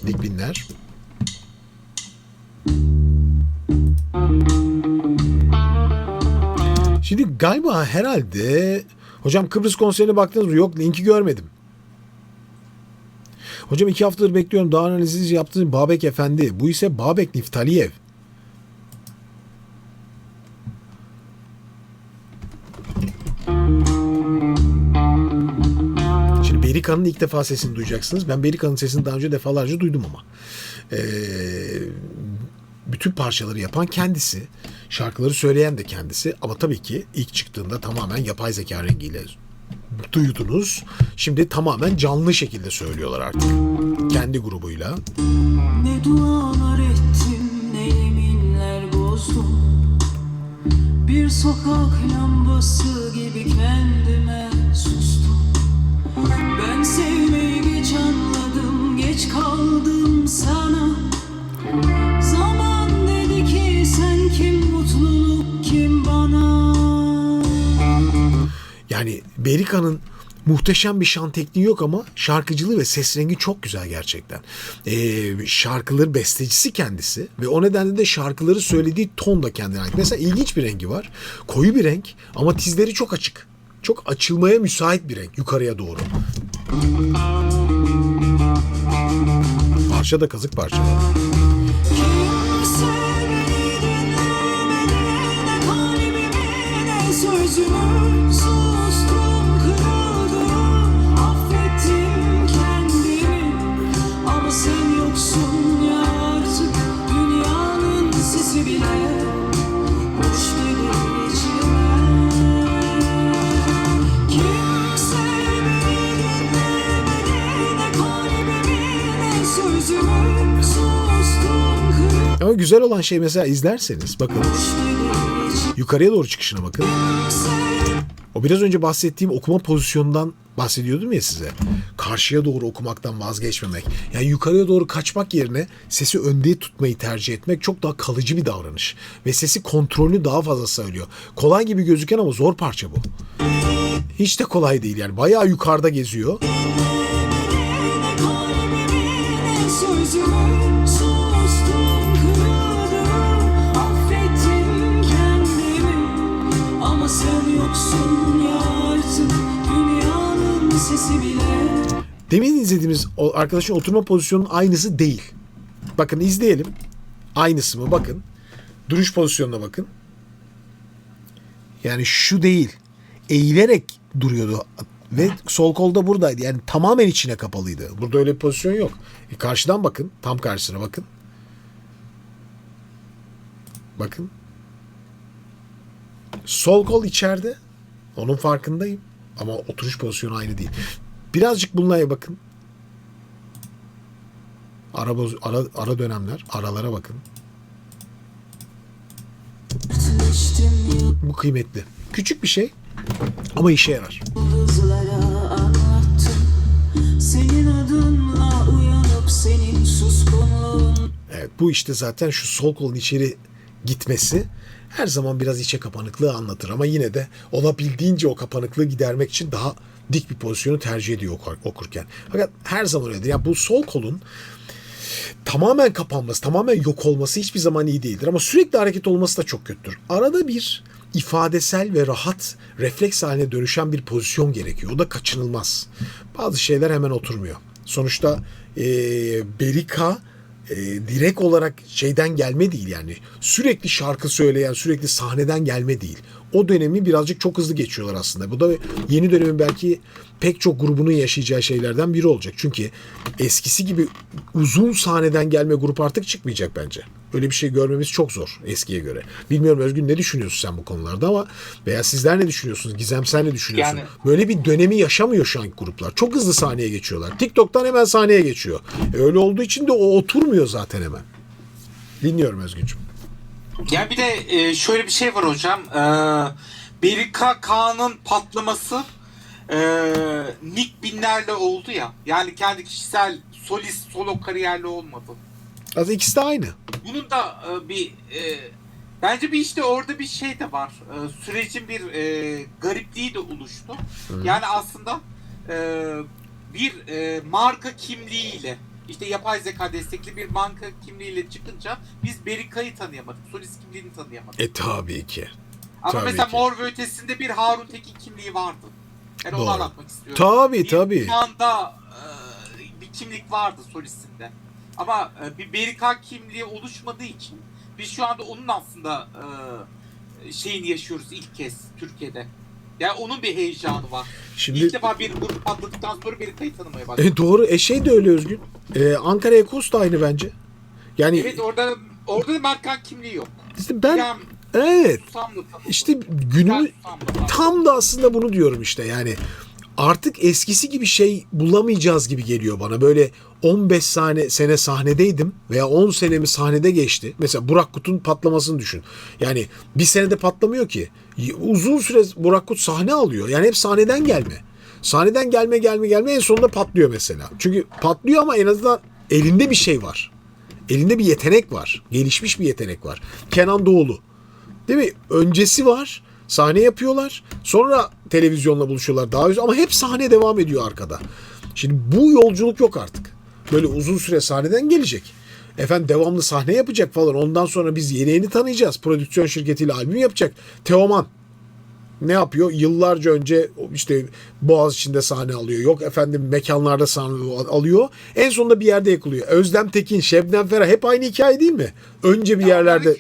Dikbinler. Şimdi galiba herhalde hocam Kıbrıs konserine baktınız mı? Yok, linki görmedim. Hocam 2 haftadır bekliyorum. Daha analizinizi yaptığınız Babek Efendi. Bu ise Babek Niftaliyev. Şimdi Berika'nın ilk defa sesini duyacaksınız. Ben Berika'nın sesini daha önce defalarca duydum ama. Bütün parçaları yapan kendisi. Şarkıları söyleyen de kendisi. Ama tabii ki ilk çıktığında tamamen yapay zeka rengiyle duydunuz. Şimdi tamamen canlı şekilde söylüyorlar artık. Kendi grubuyla. Ne dualar ettim, ne yeminler bozdum. Bir sokak lambası gibi kendime sustum. Ben sevmeyi geç anladım, geç kaldım sana. Zaman dedi ki sen kim, mutluluk kim bana. Yani Berika'nın muhteşem bir şan tekniği yok ama şarkıcılığı ve ses rengi çok güzel gerçekten. Şarkıları bestecisi kendisi ve o nedenle de şarkıları söylediği ton da kendine ait. Mesela ilginç bir rengi var. Koyu bir renk ama tizleri çok açık. Çok açılmaya müsait bir renk yukarıya doğru. Parça da kazık parça. Kimse beni dinlemedi, ne kalbimi ne sözümü. Sustum, kırıldım, affettim kendimi. Ama sen yoksun ya artık, dünyanın sesi bile hoş gelir içime. Kimse beni dinlemedi, ne kalbimi ne sözümü. Sustum, kırıldım. Ama güzel olan şey mesela izlerseniz bakın yukarıya doğru çıkışına bakın. O biraz önce bahsettiğim okuma pozisyonundan bahsediyordum ya size. Karşıya doğru okumaktan vazgeçmemek. Yani yukarıya doğru kaçmak yerine sesi önde tutmayı tercih etmek çok daha kalıcı bir davranış. Ve sesi kontrolünü daha fazla sağlıyor. Kolay gibi gözüken ama zor parça bu. Hiç de kolay değil yani. Bayağı yukarıda geziyor. Sözümü sustum, kırıldım, affettim kendimi. Ama sen yoksun ya artık, dünyanın sesi bile. Demin izlediğimiz o arkadaşın oturma pozisyonunun aynısı değil. Bakın izleyelim. Aynısı mı? Bakın. Duruş pozisyonuna bakın. Yani şu değil. Eğilerek duruyordu. Ve sol kolda buradaydı. Yani tamamen içine kapalıydı. Burada öyle bir pozisyon yok. Karşıdan bakın. Tam karşısına bakın. Bakın. Sol kol içeride. Onun farkındayım. Ama oturuş pozisyonu aynı değil. Birazcık bunlara bakın. Ara dönemler. Aralara bakın. Bu kıymetli. Küçük bir şey ama işe yarar. Yıldızlara anlattım, senin adınla uyanıp senin suskunluğun. Evet, bu işte zaten şu sol kolun içeri gitmesi her zaman biraz içe kapanıklığı anlatır ama yine de olabildiğince o kapanıklığı gidermek için daha dik bir pozisyonu tercih ediyor okurken. Fakat her zaman öyledir. Yani bu sol kolun tamamen kapanması, tamamen yok olması hiçbir zaman iyi değildir. Ama sürekli hareket olması da çok kötüdür. Arada bir ifadesel ve rahat refleks haline dönüşen bir pozisyon gerekiyor. O da kaçınılmaz. Bazı şeyler hemen oturmuyor. Sonuçta Berika direkt olarak şeyden gelme değil yani. Sürekli şarkı söyleyen, sürekli sahneden gelme değil. O dönemi birazcık çok hızlı geçiyorlar aslında. Bu da yeni dönemin belki pek çok grubunun yaşayacağı şeylerden biri olacak. Çünkü eskisi gibi uzun sahneden gelme grup artık çıkmayacak bence. Öyle bir şey görmemiz çok zor eskiye göre. Bilmiyorum Özgün, ne düşünüyorsun sen bu konularda ama veya sizler ne düşünüyorsunuz? Gizem, sen ne düşünüyorsun? Yani Böyle bir dönemi yaşamıyor şu an gruplar. Çok hızlı sahneye geçiyorlar. TikTok'tan hemen sahneye geçiyor. Öyle olduğu için de o oturmuyor zaten hemen. Dinliyorum Özgüncüm. yani bir de şöyle bir şey var hocam. Berika Kaan'ın patlaması Nick Binler'le oldu ya. Yani kendi kişisel solist, solo kariyerle olmadı. Aslında ikisi de aynı. Bunun da bence bir işte orada bir şey de var. Sürecin bir garipliği de oluştu. Yani aslında bir marka kimliğiyle işte yapay zeka destekli bir banka kimliğiyle çıkınca biz Berika'yı tanıyamadık. Solist kimliğini tanıyamadık. Tabii ki. Ama tabii mesela ki. Mor ve Ötesi'nde bir Harun Tekin kimliği vardı. Yani onu Doğru. anlatmak istiyorum. Tabii Bir tabii. anda bir kimlik vardı solistinde. Ama bir Berika kimliği oluşmadığı için biz şu anda onun aslında şeyini yaşıyoruz ilk kez Türkiye'de. Yani onun bir heyecanı var. Şimdi İlk defa bir grup patladıktan sonra Berika'yı tanımaya başladık. doğru. Şey de öyle Özgün. Ankara Ekos da aynı bence. Yani Evet, orada da Merkan kimliği yok. işte ben İrem evet Susam'la tanımlı. işte günümüz İrem Susam'la tam da aslında bunu diyorum işte yani artık eskisi gibi şey bulamayacağız gibi geliyor bana. Böyle 15 sene sahnedeydim veya 10 senemi sahnede geçti. Mesela Burak Kut'un patlamasını düşün. Yani bir senede patlamıyor ki. Uzun süre Burak Kut sahne alıyor. Yani hep sahneden gelme. Sahneden gelme en sonunda patlıyor mesela. Çünkü patlıyor ama en azından elinde bir şey var. Elinde bir yetenek var. Gelişmiş bir yetenek var. Kenan Doğulu. Değil mi? Öncesi var. Sahne yapıyorlar. Sonra televizyonla buluşuyorlar. Daha ama hep sahne devam ediyor arkada. Şimdi bu yolculuk yok artık. Böyle uzun süre sahneden gelecek. Efendim devamlı sahne yapacak falan. Ondan sonra biz yeni tanıyacağız. Prodüksiyon şirketiyle albüm yapacak. Teoman ne yapıyor? Yıllarca önce işte Boğaziçi'nde sahne alıyor. Yok efendim mekanlarda sahne alıyor. En sonunda bir yerde yakılıyor. Özlem Tekin, Şebnem Ferah hep aynı hikaye değil mi? Önce bir yerlerde...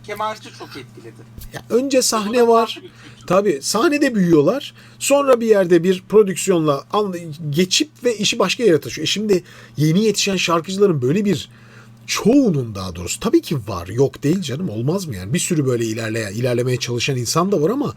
Kemancı çok etkiledi. Ya önce sahne var. Tabii sahnede büyüyorlar. Sonra bir yerde bir prodüksiyonla geçip ve işi başka yere taşıyor. Şimdi yeni yetişen şarkıcıların böyle bir çoğunun daha doğrusu tabii ki var. Yok değil canım, olmaz mı yani? Bir sürü böyle ilerlemeye çalışan insan da var ama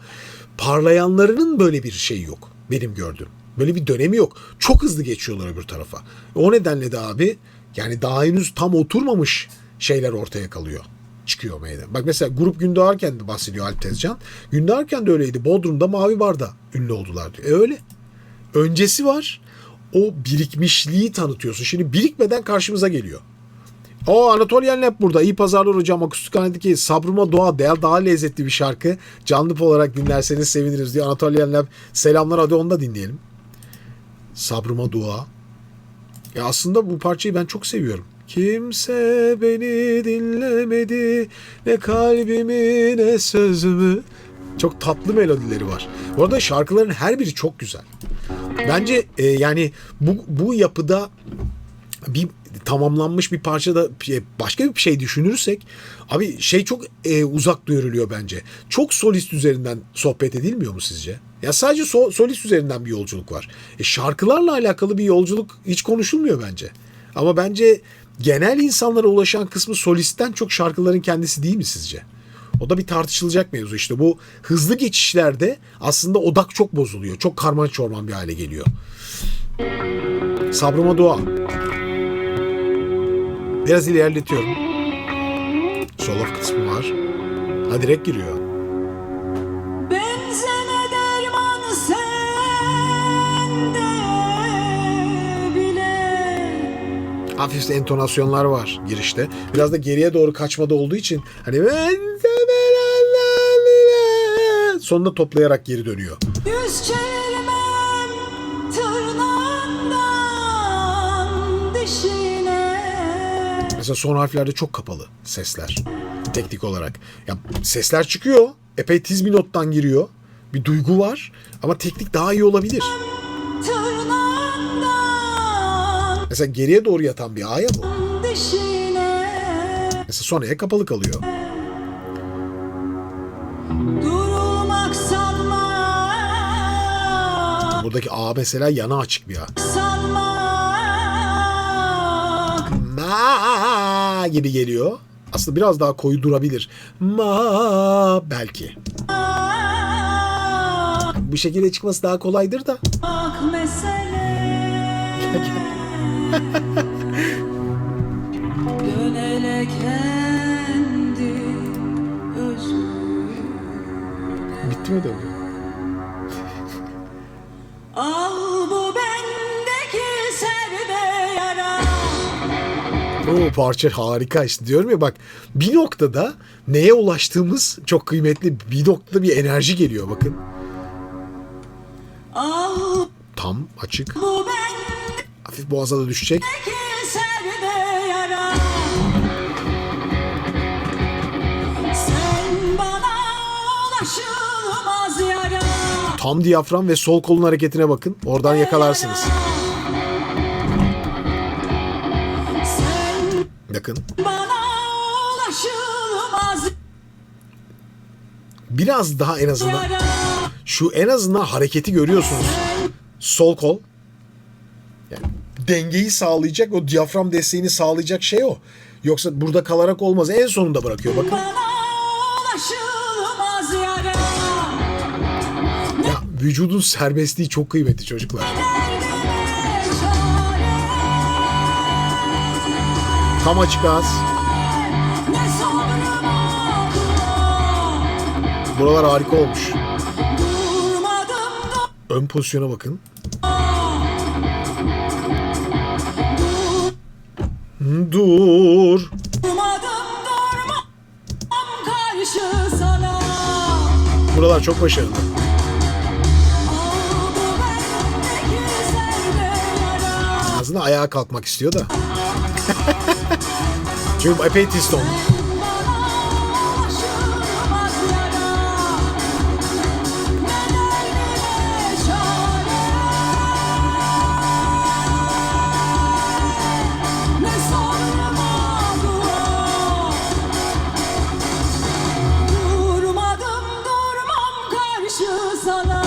parlayanlarının böyle bir şeyi yok. Benim gördüğüm. Böyle bir dönemi yok. Çok hızlı geçiyorlar öbür tarafa. O nedenle de abi yani daha henüz tam oturmamış şeyler ortaya kalıyor. Çıkıyor meydan. Bak mesela grup Gündoğarken de bahsediyor Alp Tezcan. Gündoğarken de öyleydi. Bodrum'da Mavi Bar'da ünlü oldular diyor. Öyle. Öncesi var. O birikmişliği tanıtıyorsun. Şimdi birikmeden karşımıza geliyor. O Anatolian Lab burada. İyi pazarlar hocam. Akustikhanedeki Sabrıma Doğa daha lezzetli bir şarkı. Canlı olarak dinlerseniz seviniriz diyor. Anatolian Lab selamlar, hadi onu da dinleyelim. Sabrıma Dua. Ya aslında bu parçayı ben çok seviyorum. Kimse beni dinlemedi, ne kalbimi ne sözümü. Çok tatlı melodileri var. Bu arada şarkıların her biri çok güzel. Bence yani bu yapıda bir tamamlanmış bir parçada başka bir şey düşünürsek abi şey çok uzak görülüyor bence. Çok solist üzerinden sohbet edilmiyor mu sizce? Ya sadece solist üzerinden bir yolculuk var. Şarkılarla alakalı bir yolculuk hiç konuşulmuyor bence. Ama bence genel insanlara ulaşan kısmı solistten çok şarkıların kendisi değil mi sizce? O da bir tartışılacak mevzu işte. Bu hızlı geçişlerde aslında odak çok bozuluyor. Çok karman çorman bir hale geliyor. Sabrıma Dua. Biraz ilerletiyorum. Solo kısmı var. Ha direkt giriyor. Benzeme derman sende bile. Hafif entonasyonlar var girişte. Biraz da geriye doğru kaçmada olduğu için hani sonunda toplayarak geri dönüyor. Yüz çevirmem tırnağından dişine. Mesela son harflerde çok kapalı sesler. Teknik olarak. Ya sesler çıkıyor. Epey tiz bir nottan giriyor. Bir duygu var. Ama teknik daha iyi olabilir. Tırnağından Mesela geriye doğru yatan bir A'ya bu. dişine. Mesela son E'ye kapalı kalıyor. Durulmak sanma. Buradaki A mesela yana açık bir A. Sanmak. Ma gibi geliyor. Aslında biraz daha koyu durabilir. Ma belki. Bu şekilde çıkması daha kolaydır da. Bak mesele. Dön hele kendi özüne. Bitti mi döndü? Al bu bendeki serbe yara. O parça harika işte diyorum ya bak bir noktada neye ulaştığımız çok kıymetli, bir noktada bir enerji geliyor bakın. Al Tam açık. bu bendeki Hafif boğaza da düşecek. ellerde yara. Sen bana ulaşılmaz yara. Tam diyafram ve sol kolun hareketine bakın. Oradan yakalarsınız. Sen Bakın. bana ulaşılmaz Biraz daha en azından yara. şu en azından hareketi görüyorsunuz. Sol kol. Yani dengeyi sağlayacak, o diyafram desteğini sağlayacak şey o. Yoksa burada kalarak olmaz. En sonunda bırakıyor bakın. Bana ulaşılmaz yara. Ya vücudun serbestliği çok kıymetli çocuklar. Derdime çare. Tam açık ağız. Ne sorma dua. Buralar harika olmuş. Durmadım da Ön pozisyona bakın. Dur. durmadım durmam karşı sana. Buralar çok başarılı. Oldu bendeki sende yara. Aslında ayağa kalkmak istiyor da. Çünkü epey tiston. Bana ulaşılmaz yara. Ne derdime çare. Ne sorma dua. Durmadım durmam karşı sana.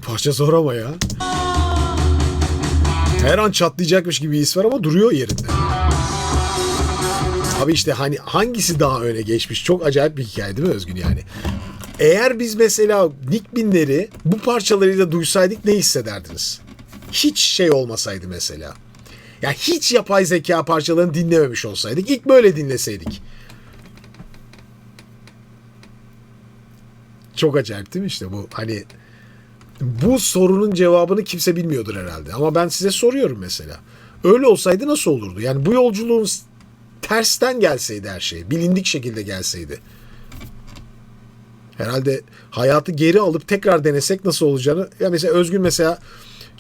Parça zor ama ya. Her an çatlayacakmış gibi his var ama duruyor yerinde. Abi işte hani hangisi daha öne geçmiş? Çok acayip bir hikaye değil mi Özgün yani? Eğer biz mesela Nick Binler'i bu parçalarıyla duysaydık ne hissederdiniz? Hiç şey olmasaydı mesela. Ya hiç yapay zeka parçalarını dinlememiş olsaydık. İlk böyle dinleseydik. Çok acayip değil mi işte bu? Hani bu sorunun cevabını kimse bilmiyordur herhalde. Ama ben size soruyorum mesela. Öyle olsaydı nasıl olurdu? Yani bu yolculuğun tersten gelseydi her şey. Bilindik şekilde gelseydi. Herhalde hayatı geri alıp tekrar denesek nasıl olacağını. Ya mesela Özgün mesela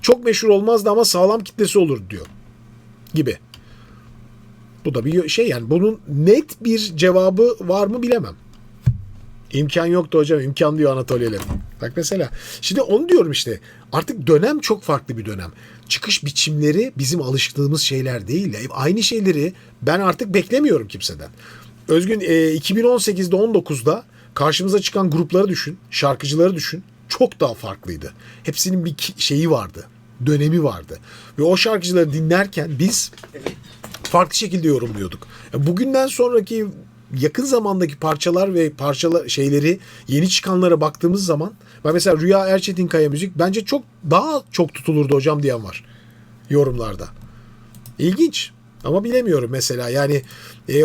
çok meşhur olmazdı ama sağlam kitlesi olur diyor. Gibi. Bu da bir şey yani. Bunun net bir cevabı var mı bilemem. İmkan yoktu hocam. İmkan diyor Anatoly Levin. Bak mesela. Şimdi onu diyorum işte. Artık dönem çok farklı bir dönem. Çıkış biçimleri bizim alıştığımız şeyler değil. Aynı şeyleri ben artık beklemiyorum kimseden. Özgün 2018'de 19'da karşımıza çıkan grupları düşün. Şarkıcıları düşün. Çok daha farklıydı. Hepsinin bir şeyi vardı. Dönemi vardı. Ve o şarkıcıları dinlerken biz farklı şekilde yorumluyorduk. Bugünden sonraki yakın zamandaki parçalar ve parçalar şeyleri yeni çıkanlara baktığımız zaman ben mesela Rüya Erçetinkaya müzik bence çok daha çok tutulurdu hocam diyen var yorumlarda. İlginç ama bilemiyorum mesela yani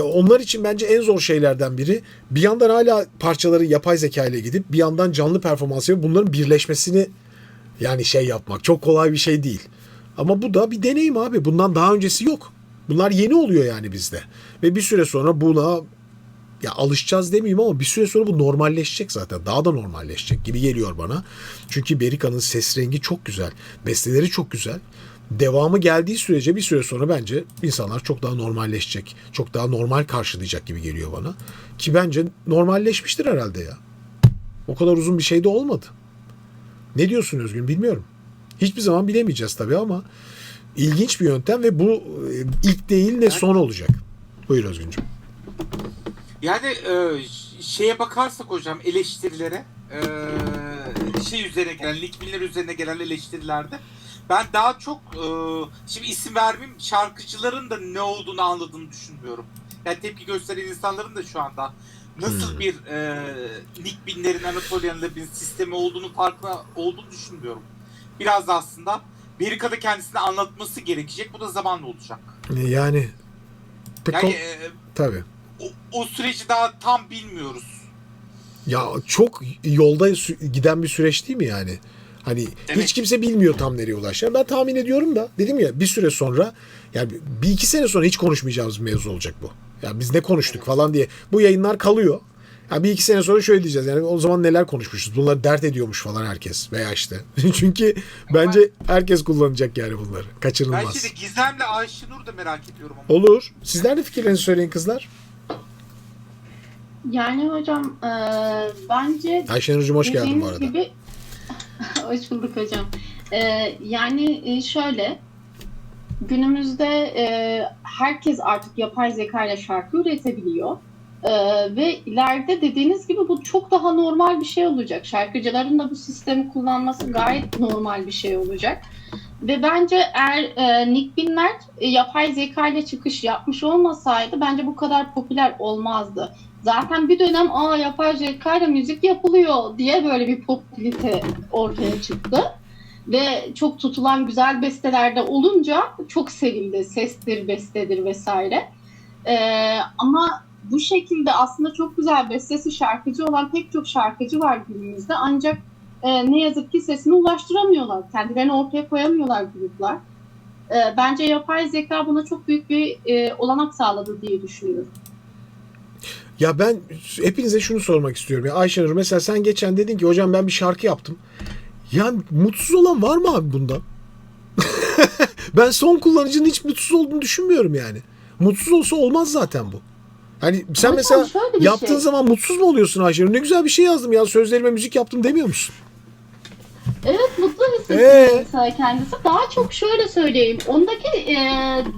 onlar için bence en zor şeylerden biri bir yandan hala parçaları yapay zeka ile gidip bir yandan canlı performans yapıp bunların birleşmesini yani şey yapmak çok kolay bir şey değil. Ama bu da bir deneyim abi. Bundan daha öncesi yok. Bunlar yeni oluyor yani bizde. Ve bir süre sonra buna ya alışacağız demeyeyim ama bir süre sonra bu normalleşecek zaten. Daha da normalleşecek gibi geliyor bana. Çünkü Berika'nın ses rengi çok güzel. Besteleri çok güzel. Devamı geldiği sürece bir süre sonra bence insanlar çok daha normalleşecek. Çok daha normal karşılayacak gibi geliyor bana. Ki bence normalleşmiştir herhalde ya. O kadar uzun bir şey de olmadı. Ne diyorsun Özgün bilmiyorum. Hiçbir zaman bilemeyeceğiz tabii ama ilginç bir yöntem ve bu ilk değil ne son olacak. Buyur Özgüncüm. Yani şeye bakarsak hocam eleştirilere şey üzerine gelen, Nick Miller üzerine gelen eleştirilerde ben daha çok şimdi isim vermeyeyim şarkıcıların da ne olduğunu anladığını düşünmüyorum. Yani tepki gösteren insanların da şu anda nasıl bir Nick Miller'in Anatolian Lab'in sistemi olduğunu farkına olduğunu düşünmüyorum. Biraz da aslında Berika'da kendisini anlatması gerekecek. Bu da zamanla olacak. Yani tabii. O süreci daha tam bilmiyoruz. Ya çok yolda giden bir süreç değil mi yani? Hani evet. Hiç kimse bilmiyor tam nereye ulaşacağını. Ben tahmin ediyorum da dedim ya bir süre sonra yani bir iki sene sonra hiç konuşmayacağımız bir mevzu olacak bu. Yani biz ne konuştuk falan diye. Bu yayınlar kalıyor. Ya bir iki sene sonra şöyle diyeceğiz. Yani o zaman neler konuşmuşuz? Bunları dert ediyormuş falan herkes. Veya işte. Çünkü bence herkes kullanacak yani bunları. Ben Kaçınılmaz. şimdi Gizem'le Ayşenur'u da merak ediyorum ama. Olur. Sizler de fikirlerinizi söyleyin kızlar. Yani hocam bence Ayşenur'cum hoş geldin bu dediğiniz arada. gibi hoş bulduk hocam. Yani şöyle günümüzde herkes artık yapay zeka ile şarkı üretebiliyor. Ve ileride dediğiniz gibi bu çok daha normal bir şey olacak. Şarkıcıların da bu sistemi kullanması gayet normal bir şey olacak. Ve bence eğer Nick Binler yapay zeka ile çıkış yapmış olmasaydı bence bu kadar popüler olmazdı. Zaten bir dönem yapay zeka ile müzik yapılıyor diye böyle bir popülarite ortaya çıktı. Ve çok tutulan güzel bestelerde olunca çok sevildi. Sestir, bestedir vesaire. Ama bu şekilde aslında çok güzel bestesi şarkıcı olan pek çok şarkıcı var günümüzde. Ancak ne yazık ki sesini ulaştıramıyorlar. Kendilerini ortaya koyamıyorlar gruplar. Bence yapay zeka buna çok büyük bir olanak sağladı diye düşünüyorum. Ya ben hepinize şunu sormak istiyorum. Ya Ayşenur mesela sen geçen dedin ki hocam ben bir şarkı yaptım. Ya mutsuz olan var mı abi bundan? Ben son kullanıcının hiç mutsuz olduğunu düşünmüyorum yani. Mutsuz olsa olmaz zaten bu. Hani sen Hocam mesela şöyle bir yaptığın şey. zaman mutsuz mu oluyorsun Ayşenur? Ne güzel bir şey yazdım ya sözlerime müzik yaptım demiyor musun? Evet, mutlu hissediyor mesela kendisi. Daha çok şöyle söyleyeyim. Ondaki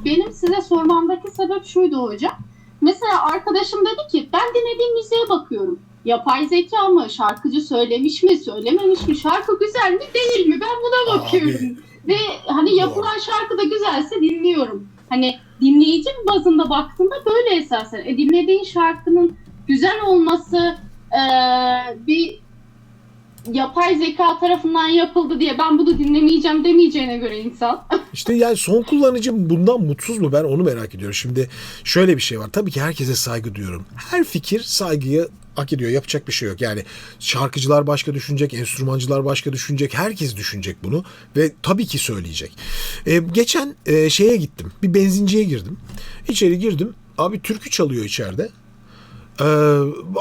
benim size sormamdaki sebep şuydu hocam. Mesela arkadaşım dedi ki ben dinlediğim müziğe bakıyorum. Yapay zeka mı? Şarkıcı söylemiş mi? Söylememiş mi? Şarkı güzel mi? Değil mi? Ben buna bakıyorum. Ve hani yapılan şarkı da güzelse dinliyorum. Hani dinleyici bazında baktığında böyle esasen. Dinlediğin şarkının güzel olması bir yapay zeka tarafından yapıldı diye ben bunu dinlemeyeceğim demeyeceğine göre insan. İşte yani son kullanıcı bundan mutsuz mu? Ben onu merak ediyorum. Şimdi şöyle bir şey var. Tabii ki herkese saygı duyuyorum. Her fikir saygıyı hak ediyor. Yapacak bir şey yok. Yani şarkıcılar başka düşünecek, enstrümancılar başka düşünecek. Herkes düşünecek bunu ve tabii ki söyleyecek. Geçen şeye gittim. Bir benzinciye girdim. İçeri girdim. Abi türkü çalıyor içeride.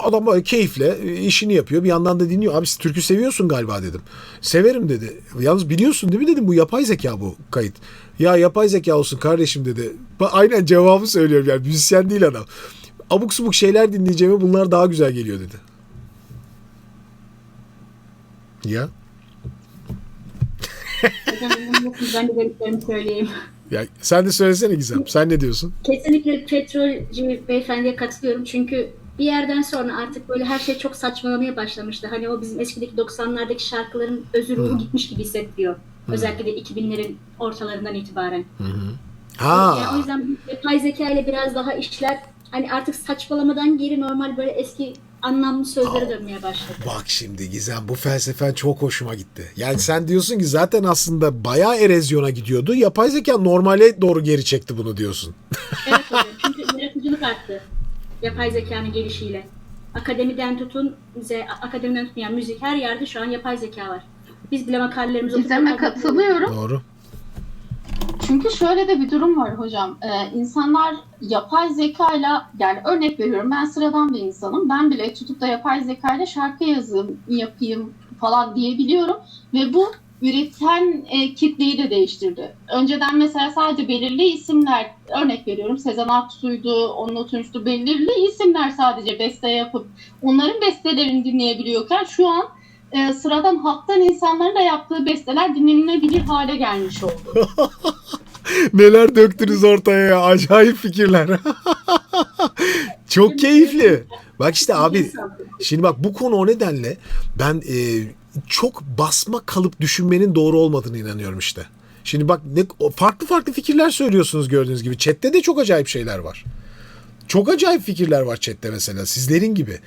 Adam böyle keyifle işini yapıyor. Bir yandan da dinliyor. Abi siz türkü seviyorsun galiba dedim. Severim dedi. Yalnız biliyorsun değil mi dedim. Bu yapay zeka bu kayıt. Ya yapay zeka olsun kardeşim dedi. Aynen cevabı söylüyorum yani. Müzisyen değil adam. Abuk subuk şeyler dinleyeceğime bunlar daha güzel geliyor dedi. Ya. Ben de görüşlerimi söyleyeyim. Ya sen de söylesene Gizem. Sen ne diyorsun? Kesinlikle petrolcü beyefendiye katılıyorum. Çünkü bir yerden sonra artık böyle her şey çok saçmalamaya başlamıştı. Hani o bizim eskideki 90'lardaki şarkıların özü ruhu gitmiş gibi hissettiriyor. Özellikle de 2000'lerin ortalarından itibaren. Ha. Yani o yüzden yapay zeka ile biraz daha işler hani artık saçmalamadan geri normal böyle eski anlamlı sözlere dönmeye başladı. Bak şimdi Gizem bu felsefen çok hoşuma gitti. Yani sen diyorsun ki zaten aslında bayağı erozyona gidiyordu. Yapay zeka normale doğru geri çekti bunu diyorsun. Evet hocam. Çünkü yaratıcılık arttı. Yapay zekanın gelişiyle. Akademiden tutun, akademiden tutmayan müzik her yerde şu an yapay zeka var. Biz bile makalelerimizi Gizem'e katılıyorum. Doğru. Çünkü şöyle de bir durum var hocam. İnsanlar yapay zekayla yani örnek veriyorum ben sıradan bir insanım. Ben bile tutup da yapay zekayla şarkı yapayım falan diyebiliyorum. Ve bu üreten kitleyi de değiştirdi. Önceden mesela sadece belirli isimler örnek veriyorum Sezen Aksu'ydu, Onur Tunç'tu belirli isimler sadece beste yapıp onların bestelerini dinleyebiliyorken şu an sıradan halktan insanların da yaptığı besteler dinlenilebilir hale gelmiş oldu. Neler döktünüz ortaya ya. Acayip fikirler. Çok keyifli. Bak işte abi şimdi bak bu konu o nedenle ben çok basma kalıp düşünmenin doğru olmadığını inanıyorum işte. Şimdi bak farklı farklı fikirler söylüyorsunuz gördüğünüz gibi. Chat'te de çok acayip şeyler var. Çok acayip fikirler var chat'te mesela. Sizlerin gibi.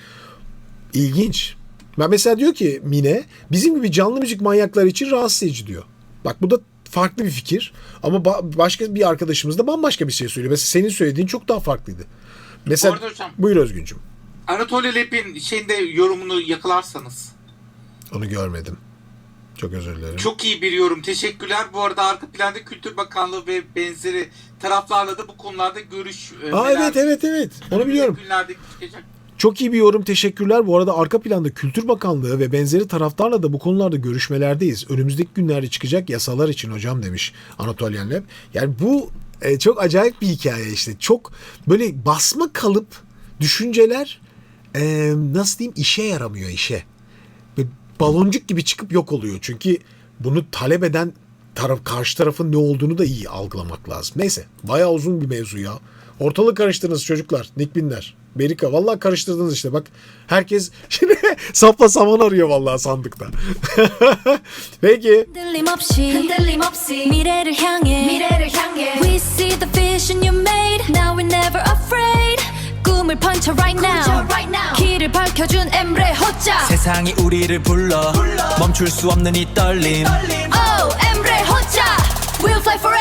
İlginç. Ben mesela diyor ki Mine bizim gibi canlı müzik manyakları için rahatsız edici diyor. Bak bu da farklı bir fikir ama başka bir arkadaşımız da bambaşka bir şey söylüyor. Mesela senin söylediğin çok daha farklıydı. Mesela Bu arada hocam, buyur Özgüncüm. Anatoly Lep'in şeyinde yorumunu yakalarsanız. Onu görmedim. Çok özür dilerim. Çok iyi bir yorum. Teşekkürler. Bu arada arka planda Kültür Bakanlığı ve benzeri taraflarla da bu konularda görüş Evet. Onu biliyorum. Günlerde çıkacak. Çok iyi bir yorum, teşekkürler. Bu arada arka planda Kültür Bakanlığı ve benzeri taraftarla da bu konularda görüşmelerdeyiz. Önümüzdeki günlerde çıkacak yasalar için hocam demiş Anatolian Lab. Yani bu çok acayip bir hikaye işte. Çok böyle basma kalıp düşünceler nasıl diyeyim, işe yaramıyor işe. Böyle baloncuk gibi çıkıp yok oluyor. Çünkü bunu talep eden karşı tarafın ne olduğunu da iyi algılamak lazım. Neyse, bayağı uzun bir mevzu ya. Ortalığı karıştırdınız çocuklar. Nick Binler, Berika. Vallahi karıştırdınız işte bak. Herkes şimdi sapla saman arıyor vallahi sandıkta. Peki. 흔들림없이 미래를 향해 We see the vision you made Now we're never afraid 꿈을 펼쳐 right now 길을 밝혀준 엠브레 호자 세상이 우리를 불러 멈출 수 없는 이 떨림 Oh 엠브레 호자 We'll fly forever